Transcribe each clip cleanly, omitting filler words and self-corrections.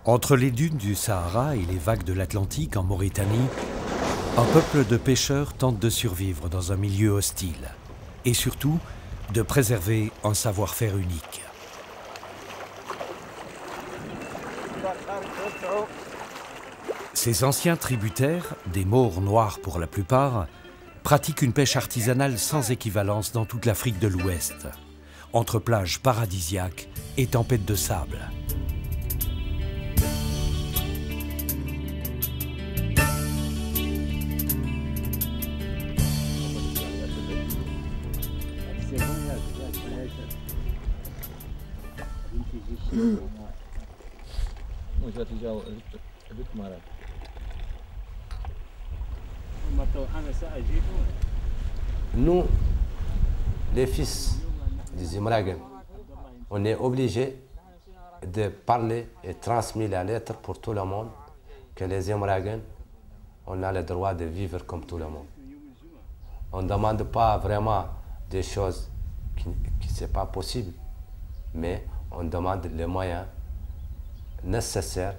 Entre les dunes du Sahara et les vagues de l'Atlantique en Mauritanie, un peuple de pêcheurs tente de survivre dans un milieu hostile et surtout de préserver un savoir-faire unique. Ces anciens tributaires, des Maures noirs pour la plupart, pratiquent une pêche artisanale sans équivalence dans toute l'Afrique de l'Ouest, entre plages paradisiaques et tempêtes de sable. Nous, les fils des Imraguens, on est obligés de parler et transmettre la lettre pour tout le monde que les Imraguens, on a le droit de vivre comme tout le monde. On ne demande pas vraiment des choses qui ne sont pas possibles, mais on demande les moyens nécessaires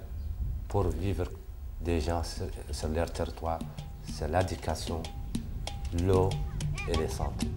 pour vivre des gens sur leur territoire. C'est l'éducation, l'eau et les santé.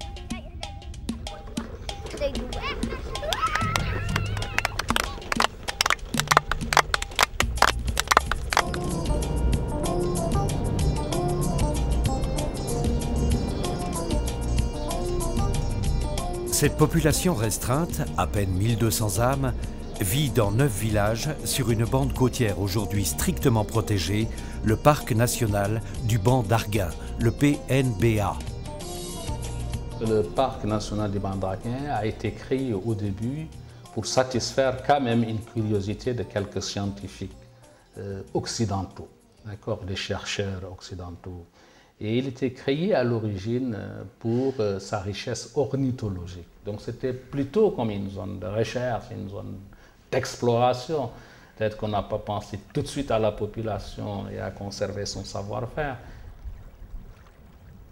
Cette population restreinte, à peine 1200 âmes, vit dans 9 villages sur une bande côtière aujourd'hui strictement protégée, le parc national du banc d'Arguin, le PNBA. Le parc national du banc d'Arguin a été créé au début pour satisfaire quand même une curiosité de quelques scientifiques occidentaux, des chercheurs occidentaux. Et il était créé à l'origine pour sa richesse ornithologique. Donc c'était plutôt comme une zone de recherche, une zone d'exploration. Peut-être qu'on n'a pas pensé tout de suite à la population et à conserver son savoir-faire.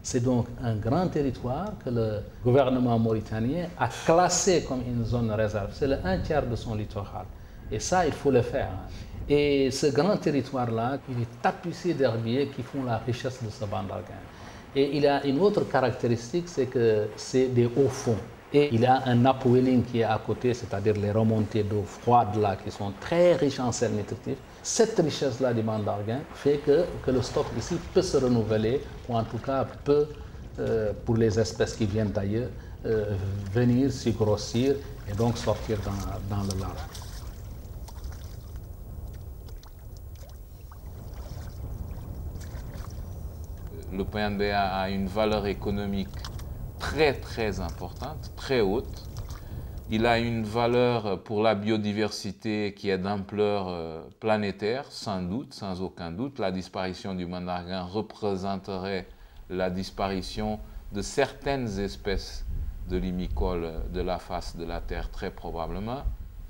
C'est donc un grand territoire que le gouvernement mauritanien a classé comme une zone réserve. C'est le 1/3 de son littoral. Et ça, il faut le faire. Et ce grand territoire-là, il est tapissé d'herbiers qui font la richesse de ce banc d'Arguin. Et il a une autre caractéristique, c'est que c'est des hauts fonds. Et il y a un upwelling qui est à côté, c'est-à-dire les remontées d'eau froide là, qui sont très riches en sel nutritif. Cette richesse-là du banc d'Arguin fait que le stock ici peut se renouveler, ou en tout cas peut, pour les espèces qui viennent d'ailleurs, venir s'y grossir et donc sortir dans le large. Le PNBA a une valeur économique très importante, très haute. Il a une valeur pour la biodiversité qui est d'ampleur planétaire, sans doute, sans aucun doute. La disparition du banc d'Arguin représenterait la disparition de certaines espèces de limicoles de la face de la Terre, très probablement.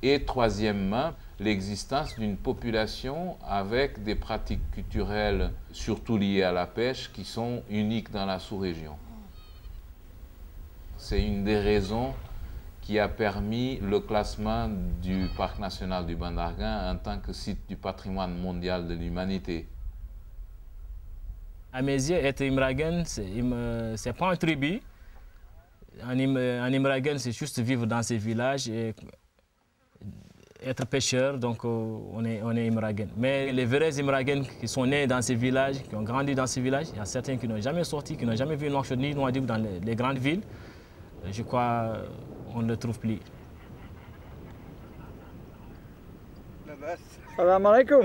Et troisièmement, l'existence d'une population avec des pratiques culturelles, surtout liées à la pêche, qui sont uniques dans la sous-région. C'est une des raisons qui a permis le classement du Parc national du banc d'Arguin en tant que site du patrimoine mondial de l'humanité. À mes yeux, être Imragen, c'est pas un tribu. Un Imragen, c'est juste vivre dans ces villages et être pêcheur, donc on est Imragen. Mais les vrais Imragen qui sont nés dans ces villages, qui ont grandi dans ces villages, il y a certains qui n'ont jamais sorti, qui n'ont jamais vu Nouakchott ni Nouadhibou dans les grandes villes. Je crois qu'on ne le trouve plus. Salam alaikum.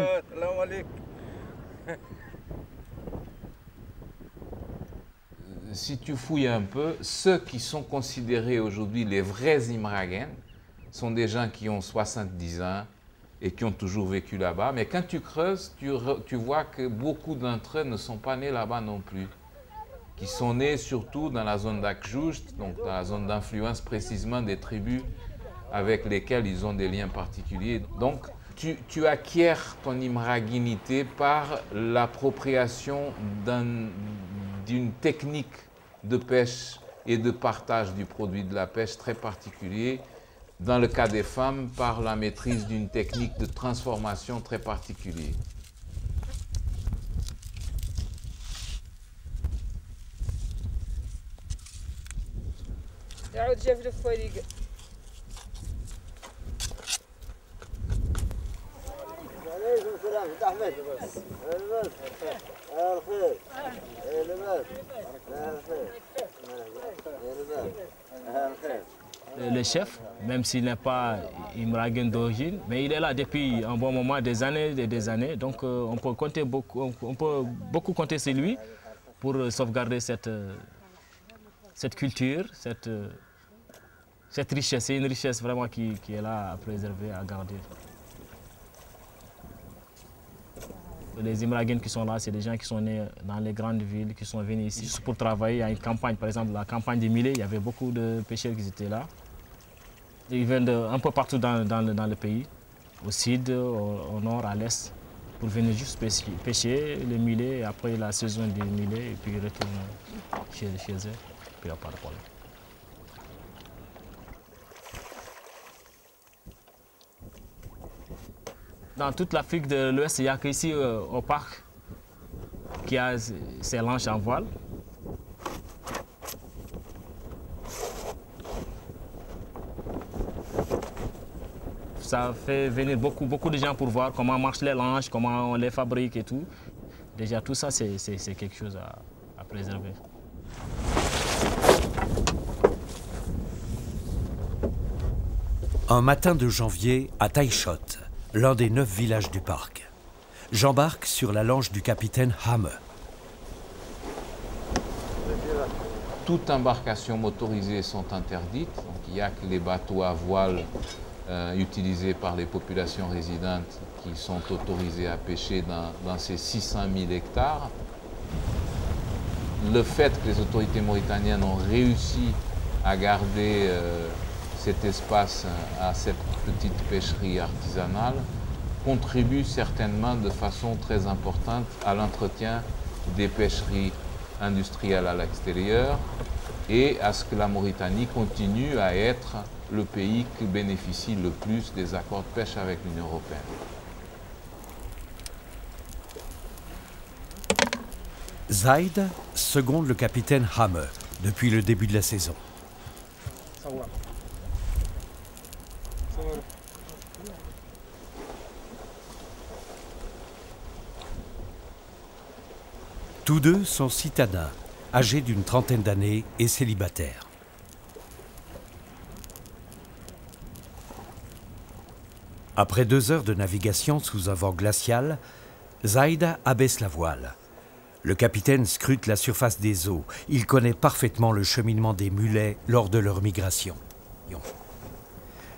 Si tu fouilles un peu, ceux qui sont considérés aujourd'hui les vrais Imragen sont des gens qui ont 70 ans et qui ont toujours vécu là-bas. Mais quand tu creuses, tu vois que beaucoup d'entre eux ne sont pas nés là-bas non plus. Qui sont nés surtout dans la zone d'Akjouj, donc dans la zone d'influence précisément des tribus avec lesquelles ils ont des liens particuliers. Donc tu acquiers ton imraginité par l'appropriation d'une technique de pêche et de partage du produit de la pêche très particulier, dans le cas des femmes, par la maîtrise d'une technique de transformation très particulière. Le chef, même s'il n'est pas imraguen d'origine, mais il est là depuis un bon moment, des années et des années. Donc on peut beaucoup compter sur lui pour sauvegarder cette culture, cette richesse. C'est une richesse vraiment qui est là à préserver, à garder. Les Imraguens qui sont là, c'est des gens qui sont nés dans les grandes villes, qui sont venus ici juste pour travailler à une campagne. Par exemple, la campagne des Millet, il y avait beaucoup de pêcheurs qui étaient là. Ils viennent un peu partout dans le pays, au sud, au nord, à l'est, pour venir juste pêcher les mulets, après la saison des mulets, et puis retourner chez eux, puis il n'y a pas de problème. Dans toute l'Afrique de l'Ouest, il n'y a qu'ici au parc qui a ces lanches en voile. Ça fait venir beaucoup de gens pour voir comment marchent les lanches, comment on les fabrique et tout. Déjà, tout ça, c'est quelque chose à préserver. Un matin de janvier à Taïchot, l'un des 9 villages du parc. J'embarque sur la lanche du capitaine Hame. Toutes embarcations motorisées sont interdites. Donc, il n'y a que les bateaux à voile utilisés par les populations résidentes qui sont autorisés à pêcher dans ces 600 000 hectares. Le fait que les autorités mauritaniennes ont réussi à garder cet espace à cette petite pêcherie artisanale contribue certainement de façon très importante à l'entretien des pêcheries industrielles à l'extérieur et à ce que la Mauritanie continue à être le pays qui bénéficie le plus des accords de pêche avec l'Union européenne. Zaid seconde le capitaine Hame depuis le début de la saison. Tous deux sont citadins, âgés d'une trentaine d'années et célibataires. Après 2 heures de navigation sous un vent glacial, Zaid abaisse la voile. Le capitaine scrute la surface des eaux. Il connaît parfaitement le cheminement des mulets lors de leur migration.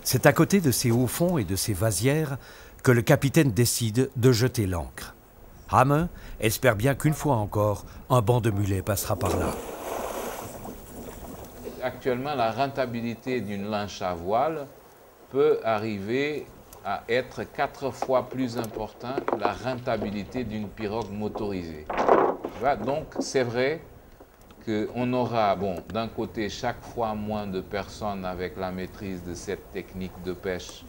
C'est à côté de ces hauts fonds et de ces vasières que le capitaine décide de jeter l'ancre. Hame espère bien qu'une fois encore, un banc de mulets passera par là. Actuellement, la rentabilité d'une lanche à voile peut arriver à être 4 fois plus importante que la rentabilité d'une pirogue motorisée. Donc, c'est vrai qu'on aura, d'un côté, chaque fois moins de personnes avec la maîtrise de cette technique de pêche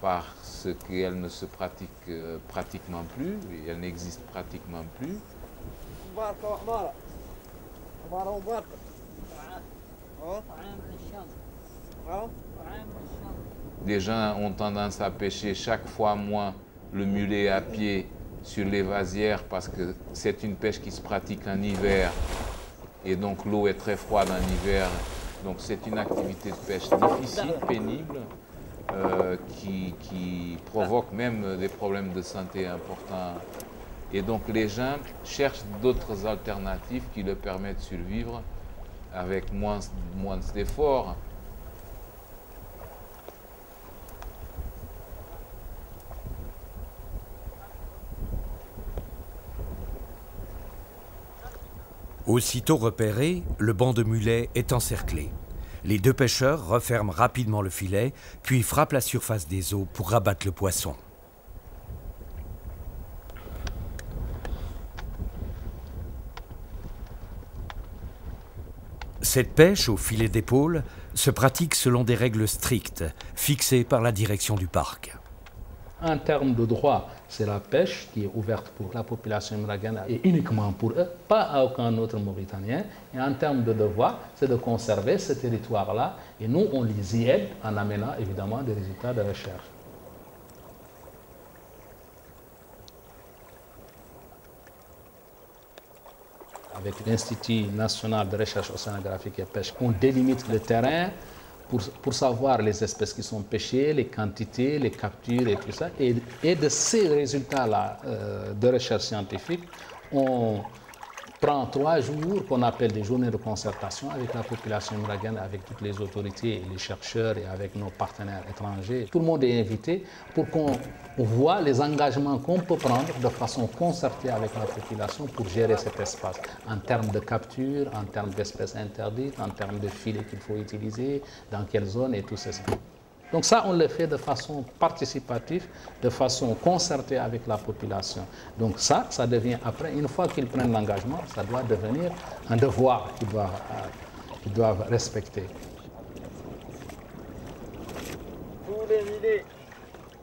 parce qu'elle ne se pratique pratiquement plus, et elle n'existe pratiquement plus. Les gens ont tendance à pêcher chaque fois moins le mulet à pied sur les vasières parce que c'est une pêche qui se pratique en hiver et donc l'eau est très froide en hiver. Donc c'est une activité de pêche difficile, pénible, qui provoque même des problèmes de santé importants. Et donc les gens cherchent d'autres alternatives qui leur permettent de survivre avec moins d'efforts. Aussitôt repéré, le banc de mulets est encerclé. Les 2 pêcheurs referment rapidement le filet, puis frappent la surface des eaux pour rabattre le poisson. Cette pêche au filet d'épaule se pratique selon des règles strictes, fixées par la direction du parc. En termes de droit, c'est la pêche qui est ouverte pour la population imragane et uniquement pour eux, pas à aucun autre Mauritanien. Et en termes de devoir, c'est de conserver ce territoire-là. Et nous, on les y aide en amenant évidemment des résultats de recherche. Avec l'Institut national de recherche océanographique et pêche, on délimite le terrain pour savoir les espèces qui sont pêchées, les quantités, les captures et tout ça. Et de ces résultats-là de recherche scientifique, on prend 3 jours qu'on appelle des journées de concertation avec la population imragane, avec toutes les autorités et les chercheurs et avec nos partenaires étrangers. Tout le monde est invité pour qu'on voit les engagements qu'on peut prendre de façon concertée avec la population pour gérer cet espace en termes de capture, en termes d'espèces interdites, en termes de filets qu'il faut utiliser, dans quelle zone et tout ça. Donc ça, on le fait de façon participative, de façon concertée avec la population. Donc ça devient après, une fois qu'ils prennent l'engagement, ça doit devenir un devoir qu'ils doivent respecter.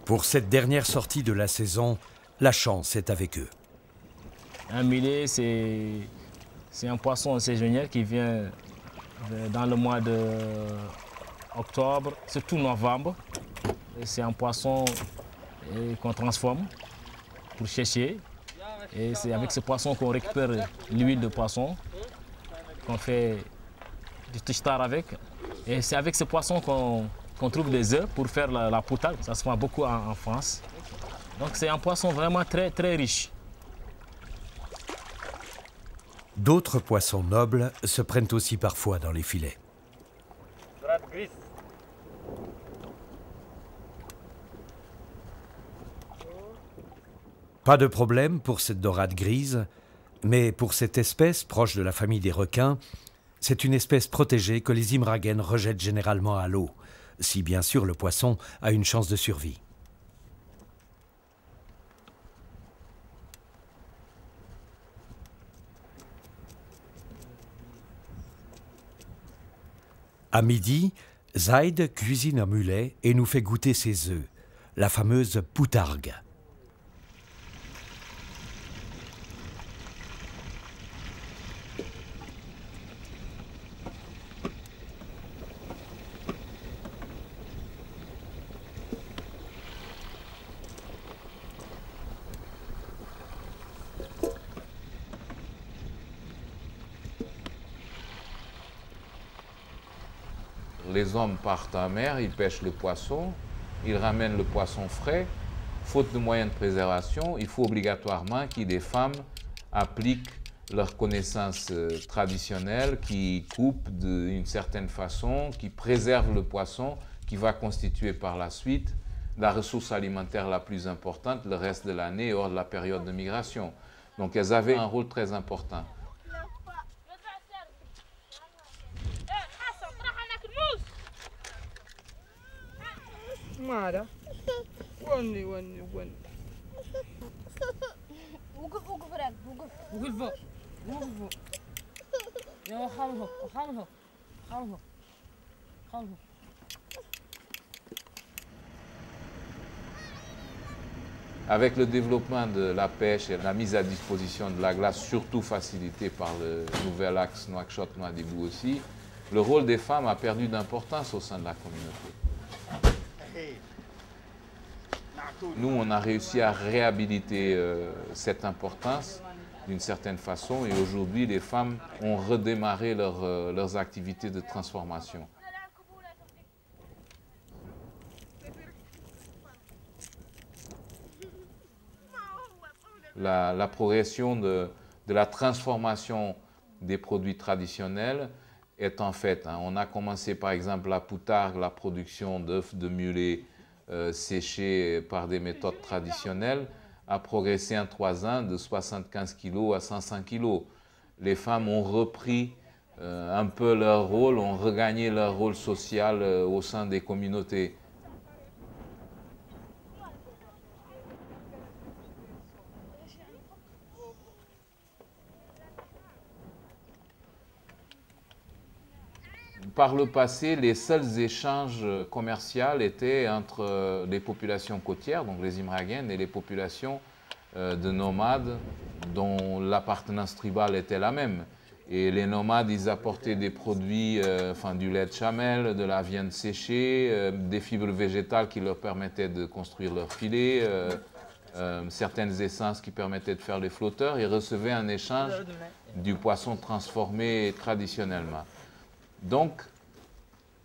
Pour cette dernière sortie de la saison, la chance est avec eux. Un millet, c'est un poisson saisonnier qui vient dans le mois d'octobre, surtout novembre. C'est un poisson qu'on transforme pour sécher. Et c'est avec ce poisson qu'on récupère l'huile de poisson, qu'on fait du tishtar avec. Et c'est avec ce poisson qu'on trouve des œufs pour faire la poutade. Ça se fait beaucoup en France. Donc c'est un poisson vraiment très, très riche. D'autres poissons nobles se prennent aussi parfois dans les filets. Pas de problème pour cette dorade grise, mais pour cette espèce proche de la famille des requins, c'est une espèce protégée que les Imraguen rejettent généralement à l'eau, si bien sûr le poisson a une chance de survie. À midi, Zaid cuisine un mulet et nous fait goûter ses œufs, la fameuse poutargue. Les hommes partent en mer, ils pêchent le poisson, ils ramènent le poisson frais. Faute de moyens de préservation, il faut obligatoirement que des femmes appliquent leurs connaissances traditionnelles, qui coupent d'une certaine façon, qui préservent le poisson, qui va constituer par la suite la ressource alimentaire la plus importante le reste de l'année hors de la période de migration. Donc elles avaient un rôle très important. ماذا؟ وني وني وني وقف وقف راك وقف وقف فوق وقف فوق يا خلفه خلفه خلفه خلفه Avec le développement de la pêche et la mise à disposition de la glace, surtout facilitée par le nouvel axe Nouakchott-Nouadhibou aussi, le rôle des femmes a perdu d'importance au sein de la communauté. Nous, on a réussi à réhabiliter cette importance d'une certaine façon et aujourd'hui, les femmes ont redémarré leurs activités de transformation. La progression de la transformation des produits traditionnels est en fait. On a commencé par exemple la poutargue, la production d'œufs de mulet séchés par des méthodes traditionnelles, a progressé en 3 ans de 75 kg à 105 kg. Les femmes ont repris un peu leur rôle, ont regagné leur rôle social au sein des communautés. par le passé, les seuls échanges commerciaux étaient entre les populations côtières, donc les Imraguènes, et les populations de nomades dont l'appartenance tribale était la même. Et les nomades, ils apportaient des produits, enfin du lait de chamel, de la viande séchée, des fibres végétales qui leur permettaient de construire leur filet, certaines essences qui permettaient de faire les flotteurs. Ils recevaient en échange du poisson transformé traditionnellement. Donc,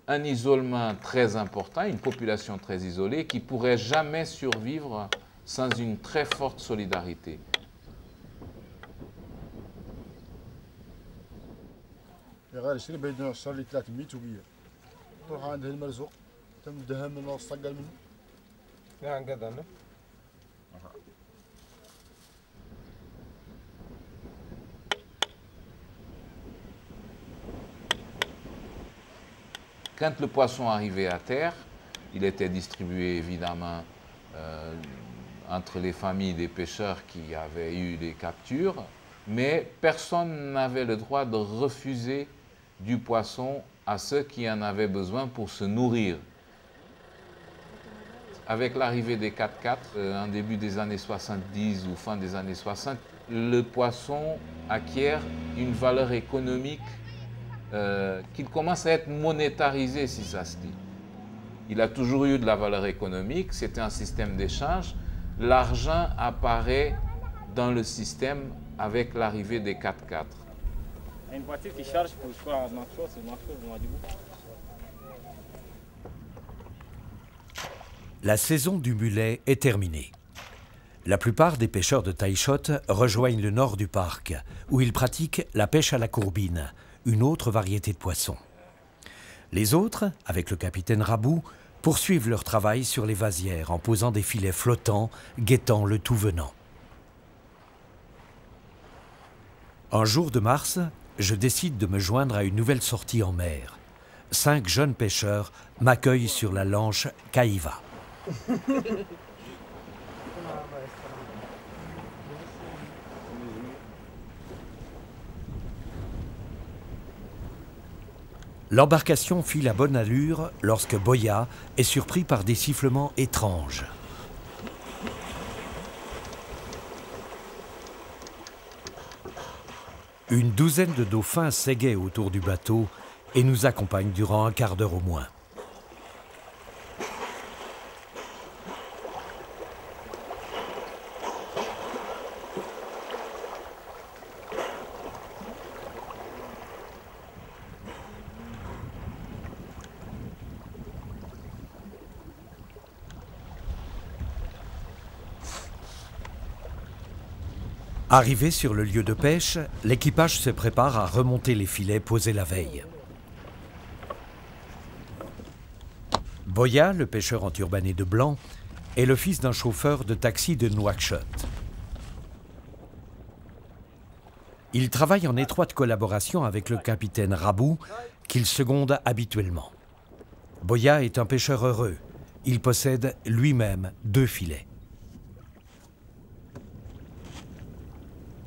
un isolement très important, une population très isolée qui ne pourrait jamais survivre sans une très forte solidarité. غير شري بيدنا الشهر اللي 300 وبيا تروح عند المرزوق تمدها من الصقل منه نعم كذا انا Quand le poisson arrivait à terre, il était distribué évidemment entre les familles des pêcheurs qui avaient eu des captures, mais personne n'avait le droit de refuser du poisson à ceux qui en avaient besoin pour se nourrir. Avec l'arrivée des 4x4, en début des années 70 ou fin des années 60, le poisson acquiert une valeur économique qu'il commence à être monétarisé, si ça se dit. Il a toujours eu de la valeur économique, c'était un système d'échange. L'argent apparaît dans le système avec l'arrivée des 4x4. Une voiture qui charge pour le choix à Nouakchott, c'est Nouakchott ou Nouadhibou. La saison du mulet est terminée. La plupart des pêcheurs de Taïchot rejoignent le nord du parc, où ils pratiquent la pêche à la courbine, une autre variété de poisson. Les autres, avec le capitaine Rabou, poursuivent leur travail sur les vasières en posant des filets flottants, guettant le tout venant. Un jour de mars, je décide de me joindre à une nouvelle sortie en mer. 5 jeunes pêcheurs m'accueillent sur la lanche Caïva. L'embarcation file à bonne allure lorsque Boya est surpris par des sifflements étranges. Une douzaine de dauphins s'égaient autour du bateau et nous accompagnent durant un quart d'heure au moins. Arrivé sur le lieu de pêche, l'équipage se prépare à remonter les filets posés la veille. Boya, le pêcheur enturbané de blanc, est le fils d'un chauffeur de taxi de Nouakchott. Il travaille en étroite collaboration avec le capitaine Rabou, qu'il seconde habituellement. Boya est un pêcheur heureux. Il possède lui-même 2 filets.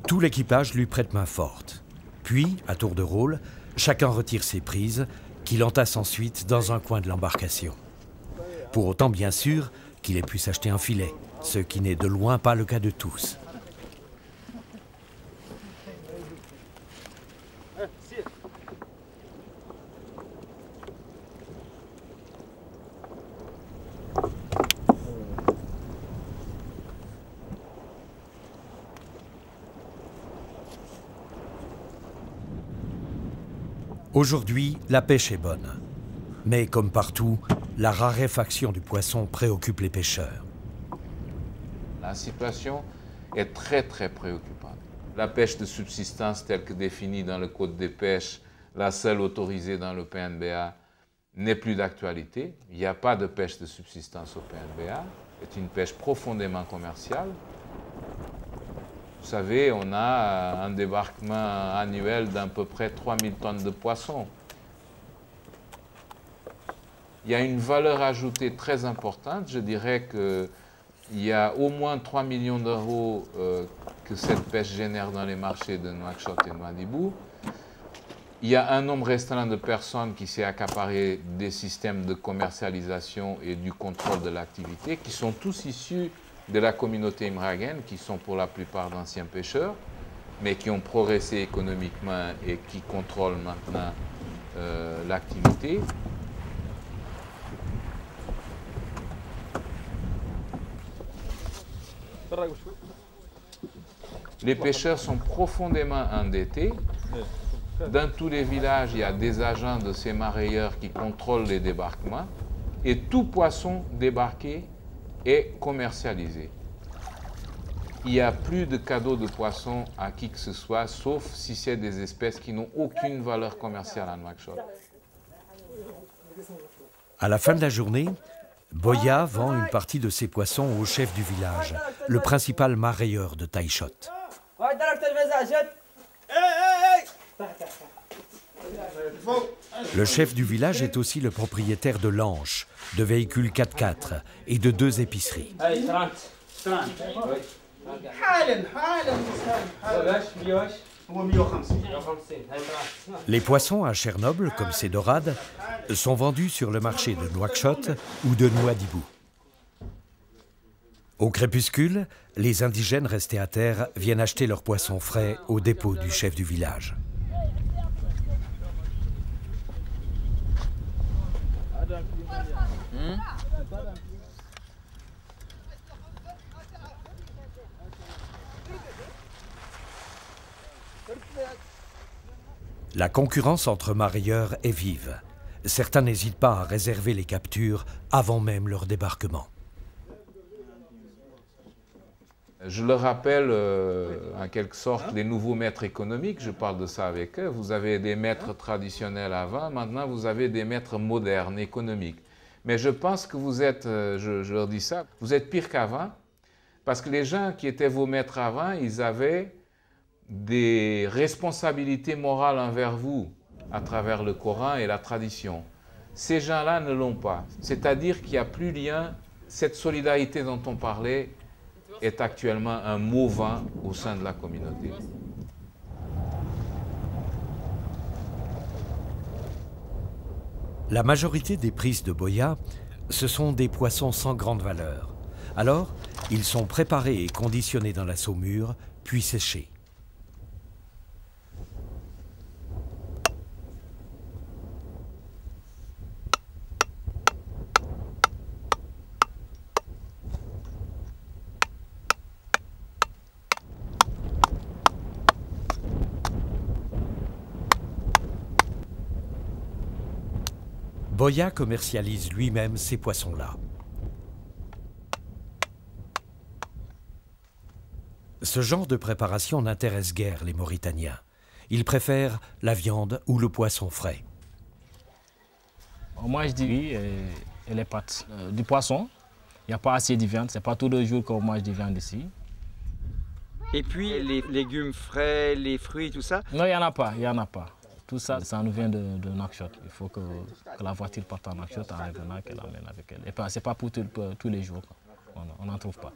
Tout l'équipage lui prête main forte. Puis, à tour de rôle, chacun retire ses prises, qu'il entasse ensuite dans un coin de l'embarcation. Pour autant, bien sûr, qu'il ait pu s'acheter un filet, ce qui n'est de loin pas le cas de tous. Aujourd'hui, la pêche est bonne. Mais comme partout, la raréfaction du poisson préoccupe les pêcheurs. La situation est très préoccupante. La pêche de subsistance telle que définie dans le Code des pêches, la seule autorisée dans le PNBA, n'est plus d'actualité. Il n'y a pas de pêche de subsistance au PNBA. C'est une pêche profondément commerciale. Vous savez, on a un débarquement annuel d'à peu près 3000 tonnes de poissons. Il y a une valeur ajoutée très importante. Je dirais qu'il y a au moins 3 millions d'euros que cette pêche génère dans les marchés de Nouakchott et Nouadhibou. Il y a un nombre restreint de personnes qui s'est accaparé des systèmes de commercialisation et du contrôle de l'activité, qui sont tous issus de la communauté imraguenne, qui sont pour la plupart d'anciens pêcheurs, mais qui ont progressé économiquement et qui contrôlent maintenant l'activité. Les pêcheurs sont profondément endettés. Dans tous les villages, il y a des agents de ces marailleurs qui contrôlent les débarquements et tout poisson débarqué est commercialisé. Il n'y a plus de cadeaux de poisson à qui que ce soit, sauf si c'est des espèces qui n'ont aucune valeur commerciale à Nouakchott. À la fin de la journée, Boya vend une partie de ses poissons au chef du village, le principal marailleur de Taïchot. Le chef du village est aussi le propriétaire de lanches, de véhicules 4x4 et de 2 épiceries. Les poissons à chair noble, comme ces dorades, sont vendus sur le marché de Nouakchott ou de Nouadhibou. Au crépuscule, les indigènes restés à terre viennent acheter leurs poissons frais au dépôt du chef du village. La concurrence entre marailleurs est vive. Certains n'hésitent pas à réserver les captures avant même leur débarquement. Je le rappelle, en quelque sorte, les nouveaux maîtres économiques, je parle de ça avec eux. Vous avez des maîtres traditionnels avant, maintenant vous avez des maîtres modernes, économiques. Mais je pense que vous êtes, je leur dis ça, vous êtes pire qu'avant, parce que les gens qui étaient vos maîtres avant, ils avaient des responsabilités morales envers vous, à travers le Coran et la tradition. Ces gens-là ne l'ont pas. C'est-à-dire qu'il n'y a plus lien, cette solidarité dont on parlait, est actuellement un mot vain au sein de la communauté. La majorité des prises de Boya, ce sont des poissons sans grande valeur. Alors, ils sont préparés et conditionnés dans la saumure, puis séchés. Boya commercialise lui-même ces poissons-là. Ce genre de préparation n'intéresse guère les Mauritaniens. Ils préfèrent la viande ou le poisson frais. On mange du riz et les pâtes. Du poisson, il n'y a pas assez de viande. Ce n'est pas tous les jours qu'on mange de viande ici. Et puis les légumes frais, les fruits, tout ça? Non, il n'y en a pas, il n'y en a pas. Tout ça, ça nous vient de Nouakchott. Il faut que la voiture parte à Nouakchott, en revenant, qu'elle l'amène avec elle. Et ce n'est pas pour tous les jours. On n'en trouve pas.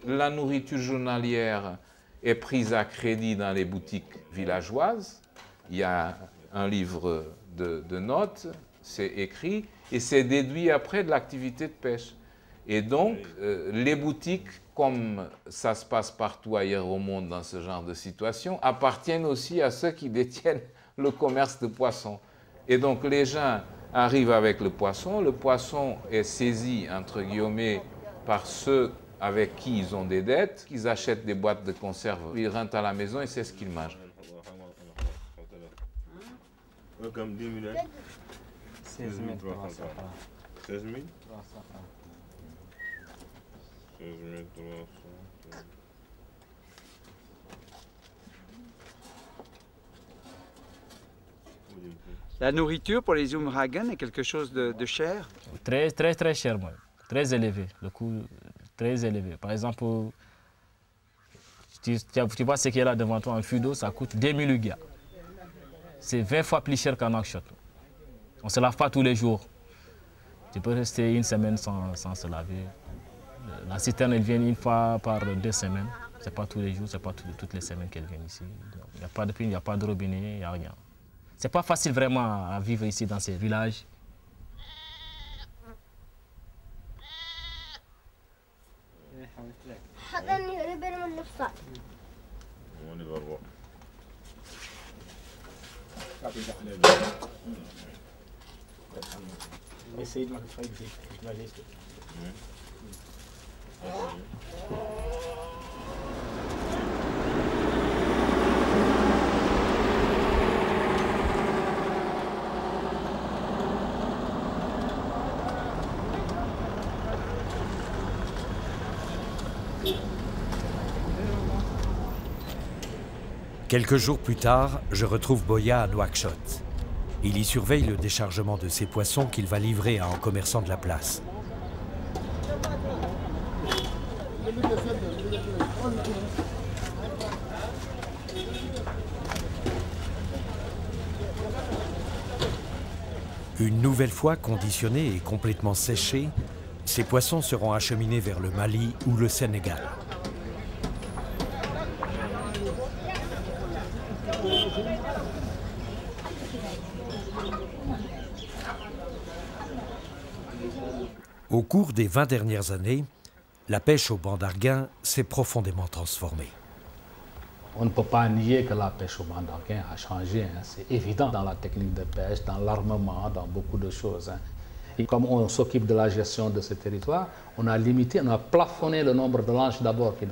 La nourriture journalière est prise à crédit dans les boutiques villageoises. Il y a un livre de notes, c'est écrit, et c'est déduit après de l'activité de pêche. Et donc, les boutiques, comme ça se passe partout ailleurs au monde dans ce genre de situation, appartiennent aussi à ceux qui détiennent le commerce de poissons. Et donc, les gens arrivent avec le poisson est saisi, entre guillemets, par ceux avec qui ils ont des dettes, ils achètent des boîtes de conserve, ils rentrent à la maison et c'est ce qu'ils mangent. 16 000 300. 16 000 La nourriture pour les Oumragan est quelque chose de cher? Très, très, très cher, moi. Très élevé. Le coût très élevé. Par exemple, tu vois ce qui est là devant toi, un fût d'eau, ça coûte 2000 ouguias. C'est 20 fois plus cher qu'en Nouakchott. On ne se lave pas tous les jours. Tu peux rester une semaine sans se laver. La citerne, elle vient une fois par 2 semaines. C'est pas tous les jours, c'est pas toutes les semaines qu'elles viennent ici. Il n'y a pas de pile, il n'y a pas de robinet, il n'y a rien. C'est pas facile vraiment à vivre ici dans ces villages. Quelques jours plus tard, je retrouve Boya à Nouakchott. Il y surveille le déchargement de ses poissons qu'il va livrer à un commerçant de la place. Une nouvelle fois conditionnés et complètement séchés, ces poissons seront acheminés vers le Mali ou le Sénégal. Au cours des 20 dernières années, la pêche au banc d'Arguin s'est profondément transformée. On ne peut pas nier que la pêche au banc d'Arguin a changé. C'est évident dans la technique de pêche, dans l'armement, dans beaucoup de choses. Et comme on s'occupe de la gestion de ce territoire, on a limité, on a plafonné le nombre de lanches d'abord qui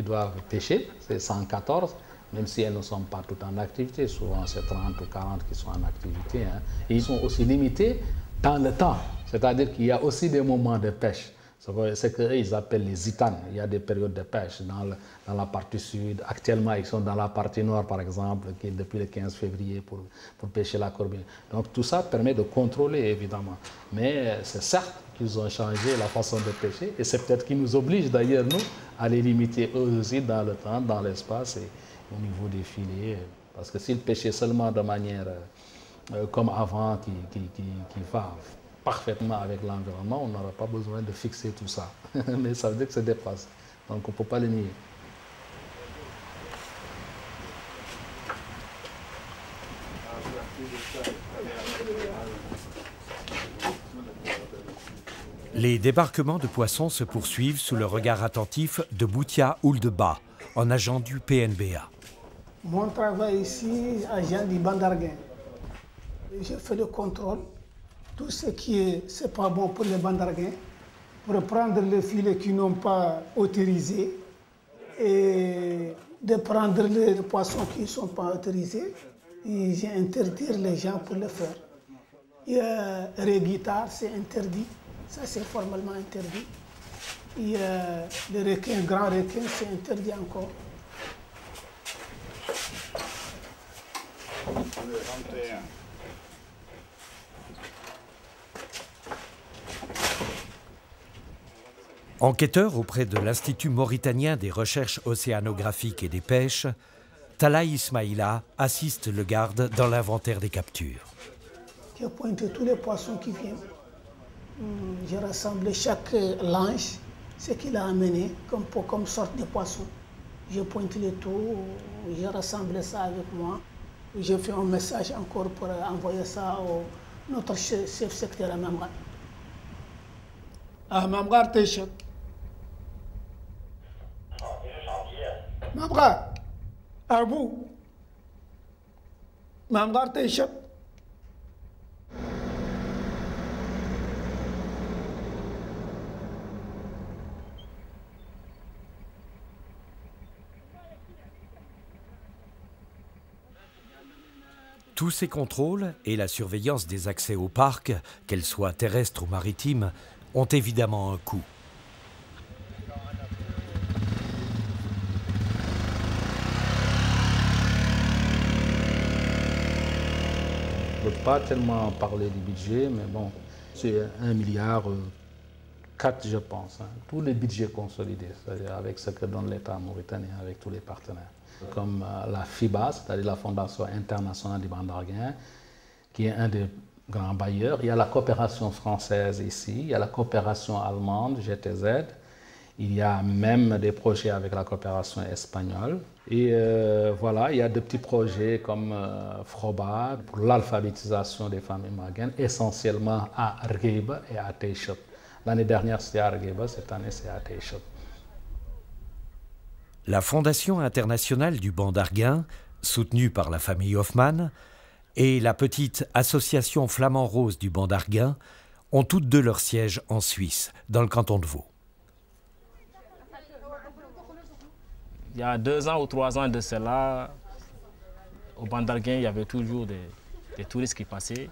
doivent pêcher. C'est 114, même si elles ne sont pas toutes en activité. Souvent, c'est 30 ou 40 qui sont en activité. Et ils sont aussi limités dans le temps. C'est-à-dire qu'il y a aussi des moments de pêche. C'est ce qu'ils appellent les zitanes. Il y a des périodes de pêche dans la partie sud. Actuellement, ils sont dans la partie nord, par exemple, qui est depuis le 15 février pour pêcher la corbeille. Donc tout ça permet de contrôler, évidemment. Mais c'est certes qu'ils ont changé la façon de pêcher, et c'est peut-être qu'ils nous obligent d'ailleurs, nous, à les limiter eux aussi dans le temps, dans l'espace et au niveau des filets. Parce que s'ils pêchaient seulement de manière comme avant, qui va parfaitement avec l'environnement, on n'aura pas besoin de fixer tout ça. Mais ça veut dire que ça dépasse. Donc on ne peut pas le nier. Les débarquements de poissons se poursuivent sous le regard attentif de Boutia Ouldeba, en agent du PNBA. Mon travail ici, agent du banc d'Arguin. Je fais le contrôle. Tout ce qui c'est pas bon pour les bancs d'Arguin, pour prendre les filets qui n'ont pas autorisé et de prendre les poissons qui ne sont pas autorisés. Et j'ai interdit les gens pour le faire. Il y a les guitares, c'est interdit. Ça, c'est formellement interdit. Il y a les requins, grands requins, c'est interdit encore. Enquêteur auprès de l'Institut mauritanien des recherches océanographiques et des pêches, Tala Ismaïla assiste le garde dans l'inventaire des captures. Je pointe tous les poissons qui viennent. Je rassemble chaque lanche, ce qu'il a amené comme sorte de poisson. Je pointe le tout, je rassemble ça avec moi. Je fais un message encore pour envoyer ça au notre chef secteur à Mamgar. À Mamgar Téchet. Mamgar, à vous. Mamgar Téchet. Tous ces contrôles et la surveillance des accès au parc, qu'elles soient terrestres ou maritimes, ont évidemment un coût. Je ne peux pas tellement parler du budget, mais bon, c'est 1,4 milliard, je pense. Tous les budgets consolidés, c'est-à-dire avec ce que donne l'État mauritanien, avec tous les partenaires. Comme la FIBA, c'est-à-dire la Fondation internationale du banc d'Arguin, qui est un des grands bailleurs. Il y a la coopération française ici, il y a la coopération allemande, GTZ. Il y a même des projets avec la coopération espagnole. Et voilà, il y a de petits projets comme Froba pour l'alphabétisation des femmes imraguennes, essentiellement à Rgueba et à Taïchot. L'année dernière, c'était à Rgueba, cette année, c'est à Taïchot. La Fondation internationale du banc d'Arguin, soutenue par la famille Hoffmann, et la petite Association Flamand Rose du banc d'Arguin ont toutes deux leur siège en Suisse, dans le canton de Vaud. Il y a 2 ans ou 3 ans de cela, au banc d'Arguin, il y avait toujours des touristes qui passaient.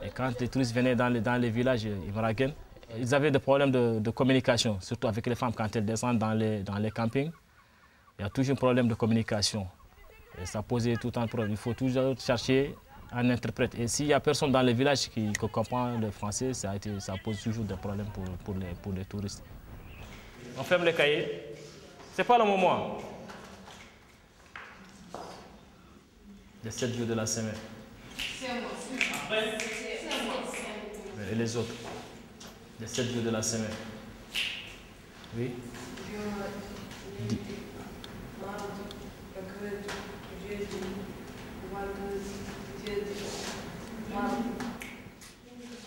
Et quand les touristes venaient dans les villages imraguens, ils avaient des problèmes de communication, surtout avec les femmes quand elles descendent dans les campings. Il y a toujours un problème de communication. Et ça posait tout un problème. Il faut toujours chercher un interprète. Et s'il n'y a personne dans les villages qui comprend le français, ça pose toujours des problèmes pour les touristes. On ferme les cahiers. C'est pas le moment. Les 7 jours de la semaine. Après, et les autres. Les 7 jours de la semaine. Oui.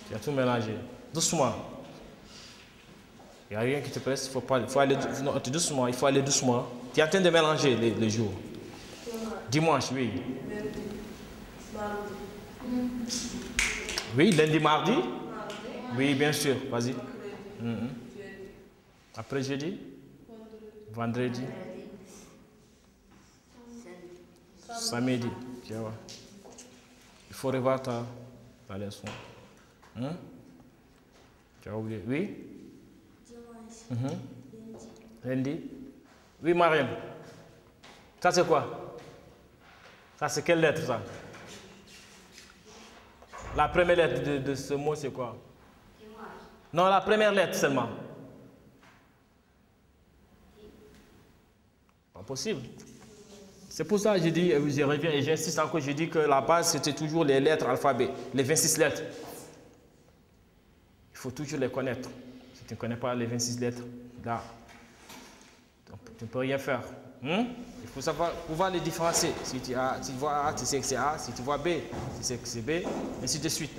Tu as tout mélangé. Doucement. Il n'y a rien qui te presse, il faut aller doucement, il faut aller doucement. Tu es en train de mélanger les jours. Dimanche, oui. Oui, lundi, mardi. Oui, bien sûr, vas-y. Après jeudi, vendredi, samedi. Tu vois. Il faut revoir ta leçon. Tu as oublié, oui? Lundi. Oui, Mariam. Ça, c'est quoi? Ça, c'est quelle lettre, ça? La première lettre de ce mot, c'est quoi? Non, la première lettre seulement. Pas possible. C'est pour ça que je dis, je reviens et j'insiste encore, je dis que la base, c'était toujours les lettres alphabet, les 26 lettres. Il faut toujours les connaître. Si tu ne connais pas les 26 lettres, là, tu ne peux rien faire. Il faut savoir pouvoir les différencier. Si tu vois A, tu sais que c'est A. Si tu vois B, tu sais que c'est B. Ainsi de suite.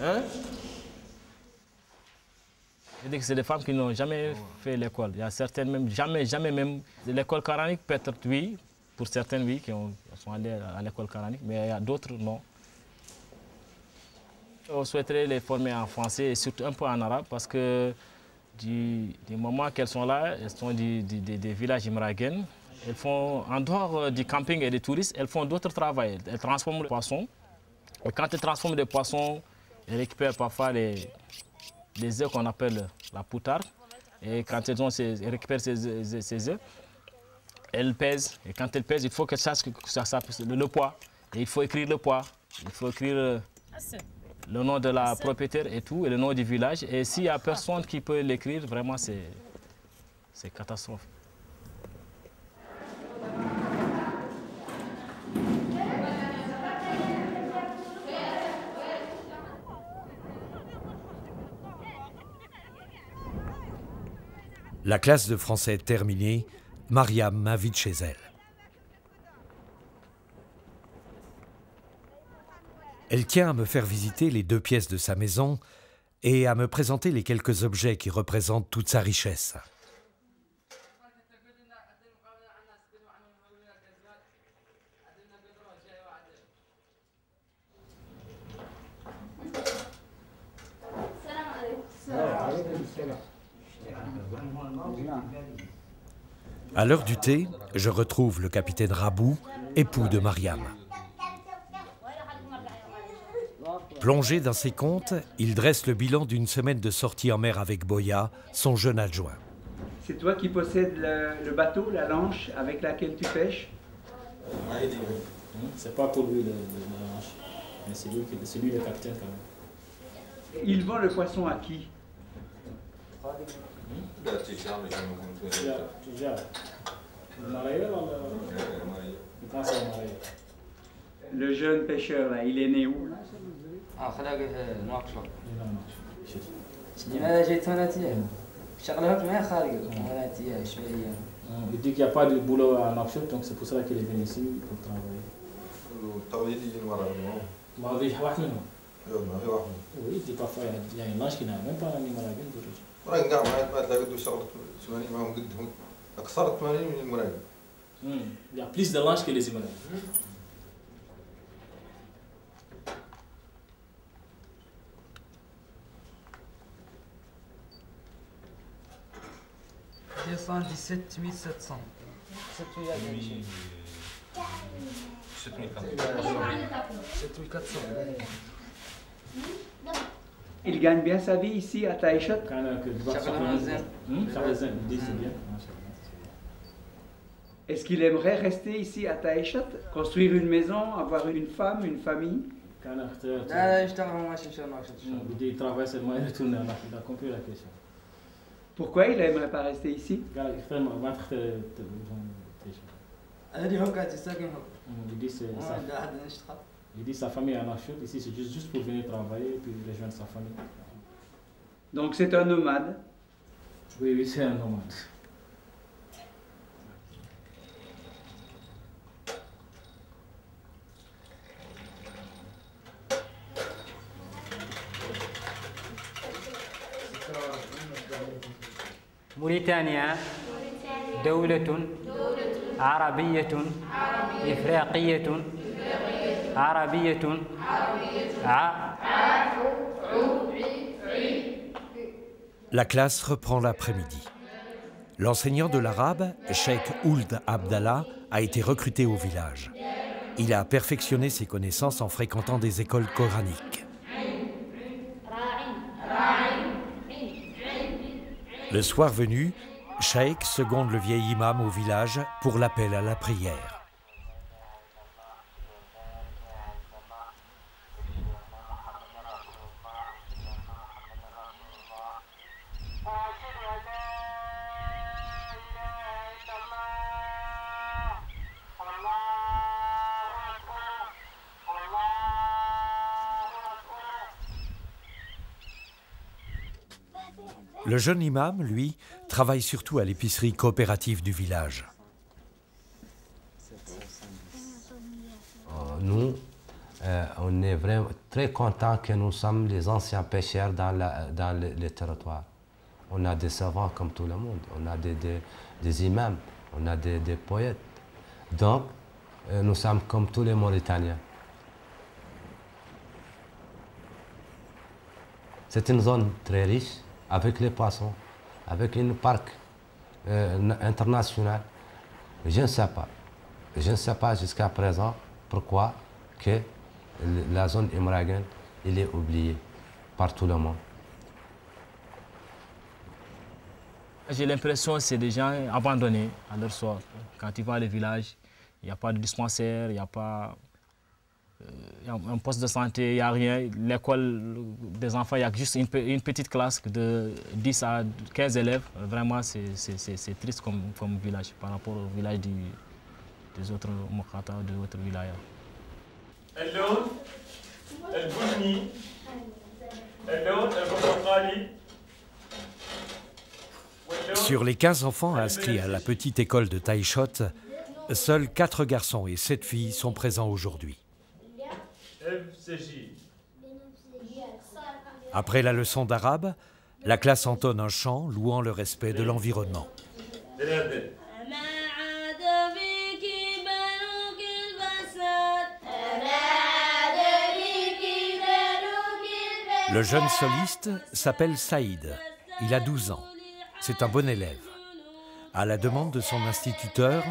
Je dis que c'est des femmes qui n'ont jamais fait l'école. Il y a certaines même, jamais même. L'école coranique, peut-être oui. Pour certaines, oui, qui sont allées à l'école coranique. Mais il y a d'autres, non. On souhaiterait les former en français et surtout un peu en arabe parce que du moment qu'elles sont là, elles sont des villages imraguens. Elles font, en dehors du camping et des touristes, elles font d'autres travaux. Elles transforment les poissons. Et quand elles transforment des poissons, elles récupèrent parfois les œufs qu'on appelle la poutarde. Et quand elles récupèrent ces œufs, elles pèsent. Et quand elles pèsent, il faut qu'elles sachent le poids. Et il faut écrire le poids. Il faut écrire le nom de la propriétaire et tout, et le nom du village. Et s'il n'y a personne qui peut l'écrire, vraiment, c'est catastrophe. La classe de français terminée, Mariam m'invite chez elle. Elle tient à me faire visiter les 2 pièces de sa maison et à me présenter les quelques objets qui représentent toute sa richesse. À l'heure du thé, je retrouve le capitaine Rabou, époux de Mariam. Plongé dans ses comptes, il dresse le bilan d'une semaine de sortie en mer avec Boya, son jeune adjoint. C'est toi qui possèdes le bateau, la lanche avec laquelle tu pêches? C'est pas pour lui la lanche, mais c'est lui le capitaine quand même. Il vend le poisson à qui? Le jeune pêcheur là, il est né où? Il dit qu'il n'y a pas de boulot à Nouakchott, donc c'est pour ça qu'il est venu ici pour travailler. Oui, il dit parfois il y a une ange qui n'a même pas un Imragen. Il y a plus de langes que les Imragen. Descend 17 700. 7400. Il gagne bien sa vie ici à Taïchot. Est-ce qu'il aimerait rester ici à Taïchot, construire une maison, avoir une femme, une famille? Il travaille seulement et retourne. Il a compris la question. Pourquoi il n'aimerait pas rester ici? Il dit sa famille est à Nouakchott, ici c'est juste pour venir travailler et puis rejoindre sa famille. Donc c'est un nomade? Oui, c'est un nomade. موريتانيا دولة عربية إفريقية عربية La classe reprend l'après-midi. L'enseignant de l'arabe, Cheikh Ould Abdallah, a été recruté au village. Il a perfectionné ses connaissances en fréquentant des écoles coraniques. Le soir venu, Cheikh seconde le vieil imam au village pour l'appel à la prière. Le jeune imam, lui, travaille surtout à l'épicerie coopérative du village. Nous, on est vraiment très contents que nous sommes les anciens pêcheurs dans les territoires. On a des savants comme tout le monde, on a des imams, on a des poètes. Donc, nous sommes comme tous les Mauritaniens. C'est une zone très riche, avec les poissons, avec un parc international. Je ne sais pas jusqu'à présent pourquoi que la zone Imragen est oubliée par tout le monde. J'ai l'impression que c'est des gens abandonnés à leur sort. Quand tu vas dans les villages, il n'y a pas de dispensaire, il n'y a pas un poste de santé, il n'y a rien. L'école des enfants, il y a juste une petite classe de 10 à 15 élèves. Vraiment, c'est triste comme village par rapport au village des autres Mokata, des autres villages. Sur les 15 enfants inscrits à la petite école de Taïchot, seuls 4 garçons et 7 filles sont présents aujourd'hui. Après la leçon d'arabe, la classe entonne un chant louant le respect de l'environnement. Le jeune soliste s'appelle Saïd. Il a 12 ans. C'est un bon élève. À la demande de son instituteur,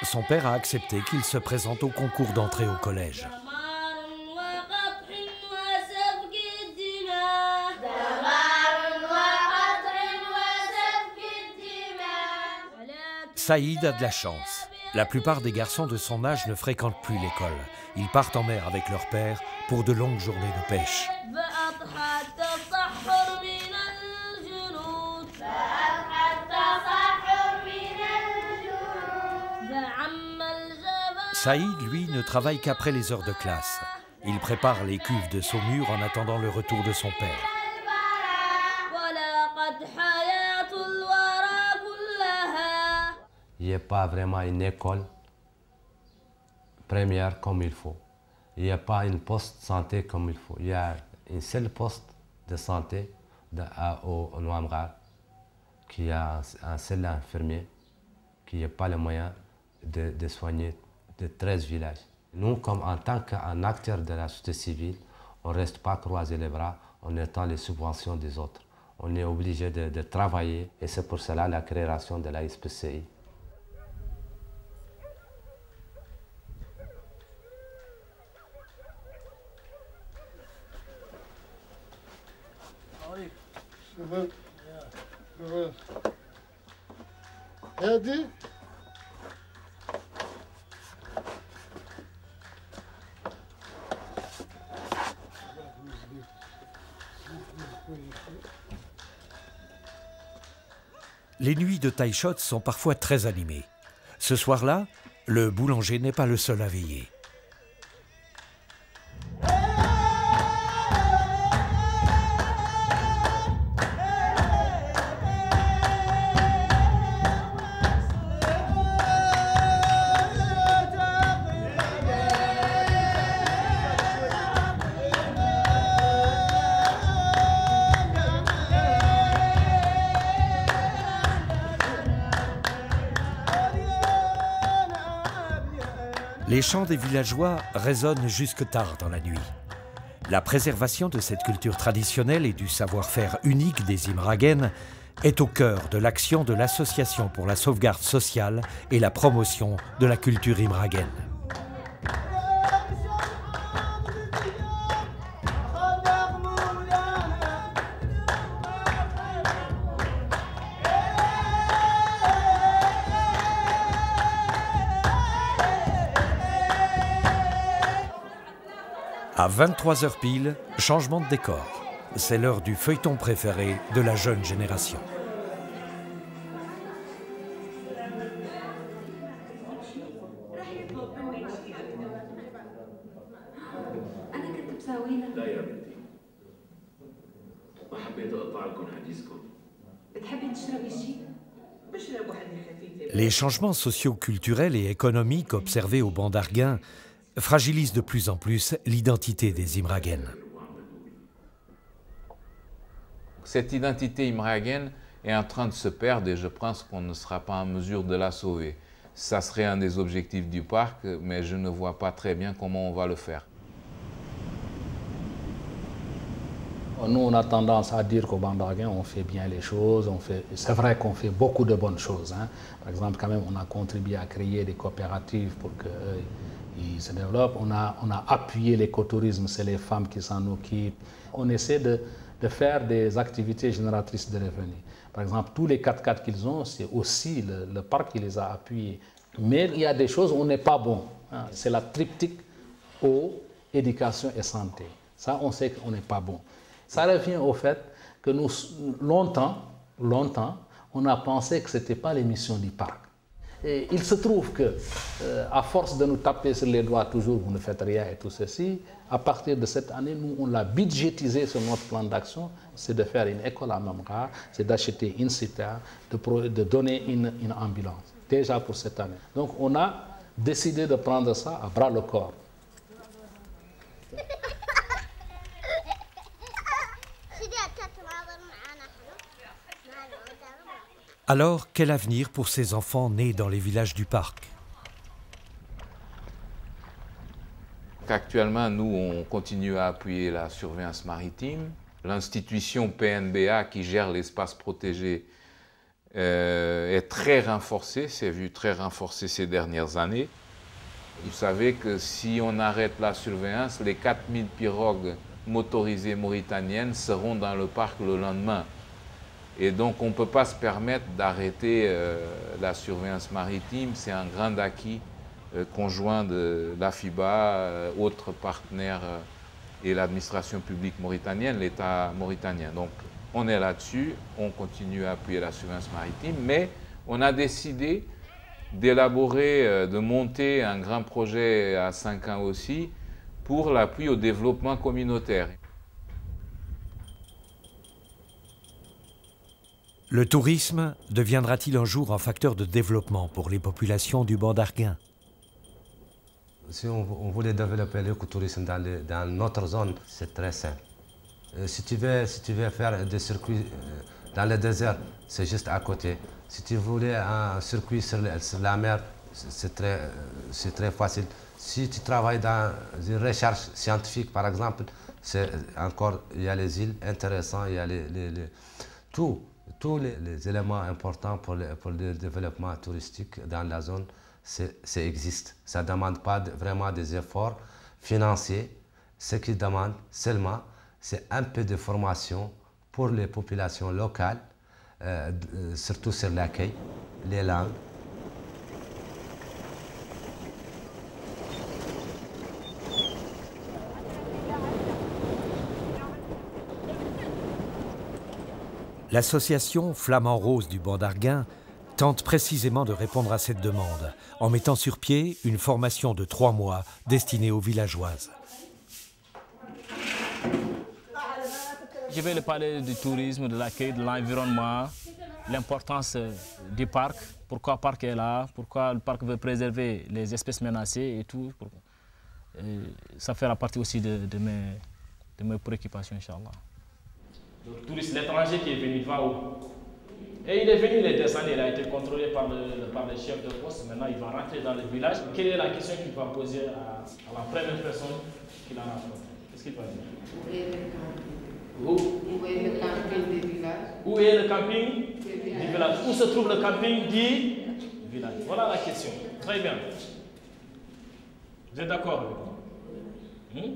son père a accepté qu'il se présente au concours d'entrée au collège. Saïd a de la chance. La plupart des garçons de son âge ne fréquentent plus l'école. Ils partent en mer avec leur père pour de longues journées de pêche. Saïd, lui, ne travaille qu'après les heures de classe. Il prépare les cuves de saumure en attendant le retour de son père. n'y a pas vraiment une école première comme il faut. Il n'y a pas une poste de santé comme il faut. Il y a une seule poste de santé au Ouamgar qui a un seul infirmier qui n'a pas les moyens de soigner de 13 villages. Nous, comme en tant qu'un acteur de la société civile, on ne reste pas croiser les bras en étant les subventions des autres. On est obligé de travailler et c'est pour cela la création de la SPCI. Les nuits de Taïchot sont parfois très animées. Ce soir-là, le boulanger n'est pas le seul à veiller. Les chants des villageois résonnent jusque tard dans la nuit. La préservation de cette culture traditionnelle et du savoir-faire unique des Imraguènes est au cœur de l'action de l'Association pour la sauvegarde sociale et la promotion de la culture imraguène. À 23h pile, changement de décor. C'est l'heure du feuilleton préféré de la jeune génération. Les changements socio-culturels et économiques observés au banc d'Arguin fragilise de plus en plus l'identité des Imraguènes. Cette identité imraguène est en train de se perdre et je pense qu'on ne sera pas en mesure de la sauver. Ça serait un des objectifs du parc, mais je ne vois pas très bien comment on va le faire. Nous, on a tendance à dire qu'au banc d'Arguin, on fait bien les choses. C'est vrai qu'on fait beaucoup de bonnes choses. Hein. Par exemple, quand même, on a contribué à créer des coopératives pour qu'ils se développent. On a appuyé l'écotourisme, c'est les femmes qui s'en occupent. On essaie de faire des activités génératrices de revenus. Par exemple, tous les 4x4 qu'ils ont, c'est aussi le parc qui les a appuyés. Mais il y a des choses où on n'est pas bon. Hein. C'est la triptyque eau, éducation et santé. Ça, on sait qu'on n'est pas bon. Ça revient au fait que nous, longtemps, on a pensé que ce n'était pas les missions du parc. Et il se trouve que, à force de nous taper sur les doigts toujours, vous ne faites rien et tout ceci, à partir de cette année, nous, on l'a budgétisé sur notre plan d'action, c'est de faire une école à Mamra, c'est d'acheter une citerne, de donner une ambulance, déjà pour cette année. Donc on a décidé de prendre ça à bras le corps. Alors, quel avenir pour ces enfants nés dans les villages du parc? Actuellement, nous, on continue à appuyer la surveillance maritime. L'institution PNBA qui gère l'espace protégé est très renforcée, s'est vue très renforcée ces dernières années. Vous savez que si on arrête la surveillance, les 4000 pirogues motorisées mauritaniennes seront dans le parc le lendemain. Et donc, on ne peut pas se permettre d'arrêter la surveillance maritime. C'est un grand acquis conjoint de l'AFIBA, autres partenaires et l'administration publique mauritanienne, l'État mauritanien. Donc, on est là-dessus, on continue à appuyer la surveillance maritime, mais on a décidé d'élaborer, de monter un grand projet à 5 ans aussi pour l'appui au développement communautaire. Le tourisme deviendra-t-il un jour un facteur de développement pour les populations du banc d'Arguin? Si on voulait développer l'écotourisme dans notre zone, c'est très simple. Si tu veux faire des circuits dans le désert, c'est juste à côté. Si tu voulais un circuit sur la mer, c'est très facile. Si tu travailles dans une recherche scientifique, par exemple, il y a les îles intéressantes, il y a tous les éléments importants pour le développement touristique dans la zone, ça existe. Ça ne demande pas vraiment des efforts financiers. Ce qu'il demande seulement, c'est un peu de formation pour les populations locales, surtout sur l'accueil, les langues. L'association Flamand Rose du banc d'Arguin tente précisément de répondre à cette demande en mettant sur pied une formation de 3 mois destinée aux villageoises. Je vais parler du tourisme, de l'accueil, de l'environnement, l'importance du parc, pourquoi le parc est là, pourquoi le parc veut préserver les espèces menacées et tout. Ça fera partie aussi de mes préoccupations, Inch'Allah. Le touriste, l'étranger qui est venu, va où? Et il est venu, il est descendu, il a été contrôlé par le chef de poste. Maintenant, il va rentrer dans le village. Quelle est la question qu'il va poser à la première personne qu'il a rencontrée? Qu'est-ce qu'il va dire? Où est le camping du village? Où est le camping du village? Où se trouve le camping du village? Voilà la question. Très bien. Vous êtes d'accord avec moi?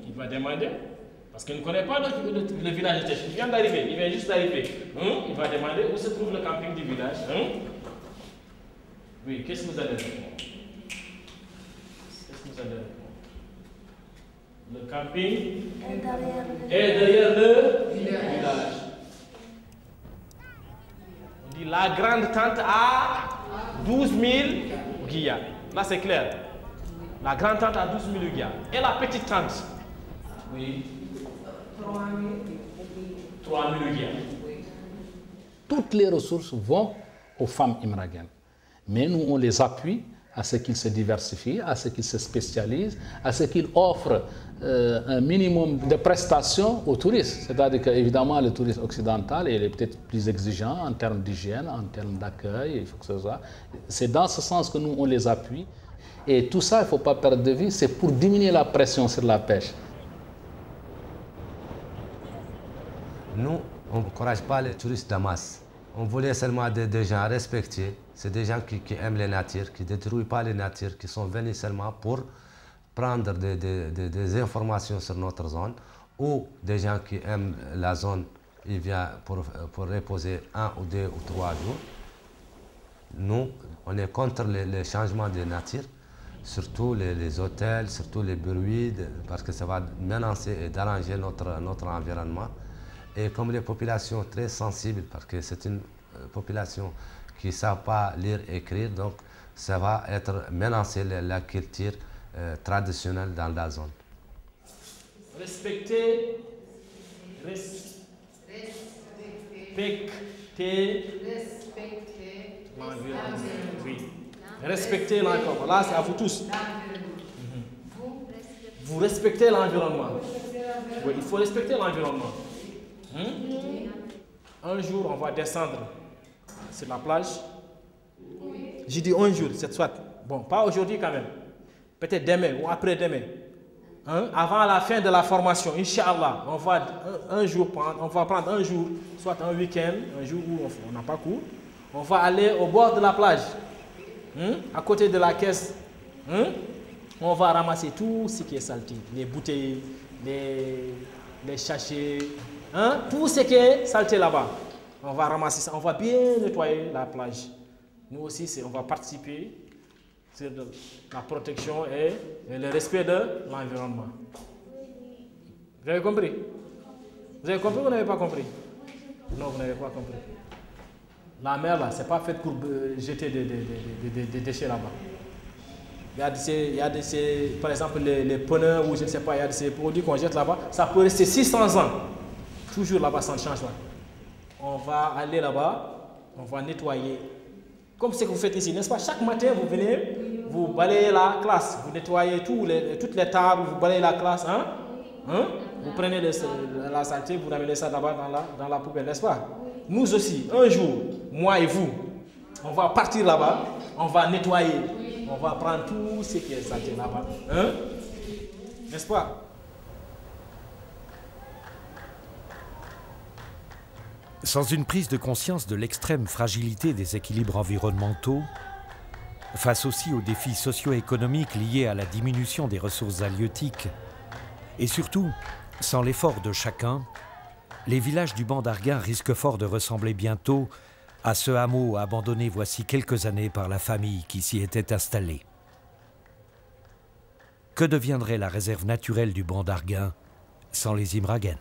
Il va demander. Parce qu'il ne connaît pas le village de Tchèche. Il vient d'arriver, il vient juste d'arriver. Il va demander où se trouve le camping du village. Oui, qu'est-ce que vous allez répondre? Qu'est-ce que vous allez répondre? Le camping est derrière le village. On dit la grande tente à 12 000 guillas. Là, c'est clair. La grande tente à 12 000 guillas. Et la petite tente? Oui. 3 000 guillas. Toutes les ressources vont aux femmes imraguennes. Mais nous, on les appuie à ce qu'ils se diversifient, à ce qu'ils se spécialisent, à ce qu'ils offrent un minimum de prestations aux touristes. C'est-à-dire qu'évidemment, le tourisme occidental il est peut-être plus exigeant en termes d'hygiène, en termes d'accueil, il faut que ce soit. C'est dans ce sens que nous, on les appuie. Et tout ça, il ne faut pas perdre de vue, c'est pour diminuer la pression sur la pêche. Nous, on n'encourage pas les touristes de masse. On voulait seulement des gens respectés. C'est des gens qui aiment la nature, qui ne détruisent pas la nature, qui sont venus seulement pour prendre des informations sur notre zone, ou des gens qui aiment la zone, ils viennent pour reposer 1 ou 2 ou 3 jours. Nous, on est contre les changements de nature, surtout les hôtels, surtout les bruits, parce que ça va menacer et déranger notre environnement. Et comme les populations très sensibles, parce que c'est une population qui ne savent pas lire et écrire, donc ça va être menacer la culture traditionnelle dans la zone. Respecter l'environnement. Oui. Respecter l'environnement. Là, c'est à vous tous. Vous respectez l'environnement. Oui, il faut respecter l'environnement. Un jour, on va descendre sur la plage. J'ai dit un jour, c'est soit. Bon, pas aujourd'hui quand même. Peut-être demain ou après-demain. Avant la fin de la formation, Inch'Allah, on va prendre un jour, soit un week-end, un jour où on n'a pas cours. On va aller au bord de la plage, à côté de la caisse. On va ramasser tout ce qui est saleté. Les bouteilles, les sachets. Tout ce qui est saleté là-bas, on va ramasser ça, on va bien nettoyer la plage. Nous aussi, on va participer sur la protection et le respect de l'environnement. Vous avez compris? Vous avez compris ou vous n'avez pas compris? Non, vous n'avez pas compris. La mer, là, ce n'est pas fait pour jeter des déchets là-bas. Il y a par exemple, les pneus ou je ne sais pas, il y a ces produits qu'on jette là-bas, ça peut rester 600 ans. Toujours là-bas, ça ne change pas. On va aller là-bas, On va nettoyer. Comme ce que vous faites ici, n'est-ce pas? Chaque matin, vous venez, vous balayez la classe, vous nettoyez toutes les tables, vous balayez la classe. Hein? Vous prenez la saleté, vous ramenez ça là-bas dans la poubelle, n'est-ce pas? Nous aussi, un jour, moi et vous, on va partir là-bas, on va nettoyer, on va prendre tout ce qui est saleté là-bas. Hein? N'est-ce pas? Sans une prise de conscience de l'extrême fragilité des équilibres environnementaux, face aussi aux défis socio-économiques liés à la diminution des ressources halieutiques, et surtout, sans l'effort de chacun, les villages du banc d'Arguin risquent fort de ressembler bientôt à ce hameau abandonné voici quelques années par la famille qui s'y était installée. Que deviendrait la réserve naturelle du banc d'Arguin sans les Imragen ?